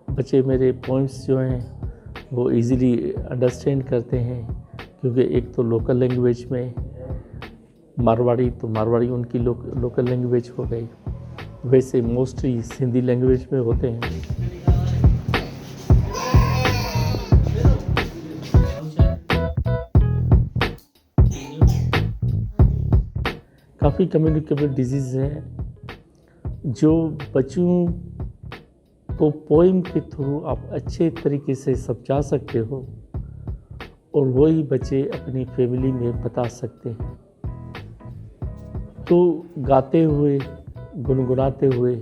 बच्चे मेरे पोइम्स जो हैं वो इजीली अंडरस्टैंड करते हैं, क्योंकि एक तो लोकल लैंग्वेज में मारवाड़ी, तो मारवाड़ी उनकी लोकल लैंग्वेज हो गई। वैसे मोस्टली हिंदी लैंग्वेज में होते हैं। काफ़ी कम्युनिकेबल डिजीज़ हैं जो बच्चों को पोइम के थ्रू आप अच्छे तरीके से समझा सकते हो और वही बच्चे अपनी फैमिली में बता सकते हैं। तो गाते हुए, गुनगुनाते हुए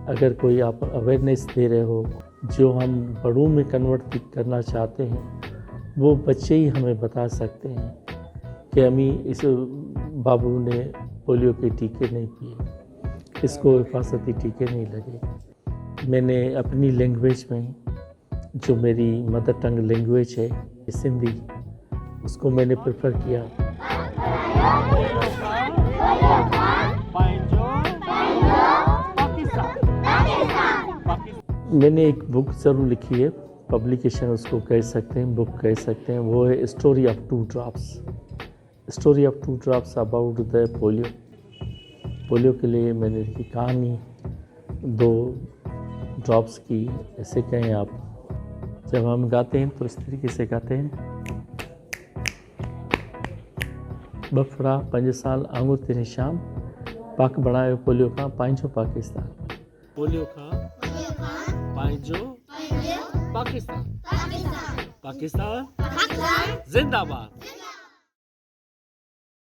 अगर कोई आप अवेयरनेस दे रहे हो जो हम बड़ों में कन्वर्ट करना चाहते हैं, वो बच्चे ही हमें बता सकते हैं कि अम्मी इस बाबू ने पोलियो के टीके नहीं पिए, इसको हिफाजती टीके नहीं लगे। मैंने अपनी लैंग्वेज में, जो मेरी मदर टंग लैंग्वेज है सिंधी, उसको मैंने प्रेफर किया। मैंने एक बुक ज़रूर लिखी है, पब्लिकेशन उसको कह सकते हैं, बुक कह सकते हैं। वो है story of two drops. Story of two drops about the polio. Polio के लिए मैंने लिखी कहानी 2 ड्रॉप्स की। ऐसे कहें आप, जब हम गाते हैं तो इस तरीके से गाते हैं। बफड़ा 5 साल आंगुर तेरे शाम, पाक बढ़ायो पोलियो का पंहिंजो पाकिस्तान। पोलियो का पंहिंजो पाकिस्तान, पाकिस्तान जिंदाबाद।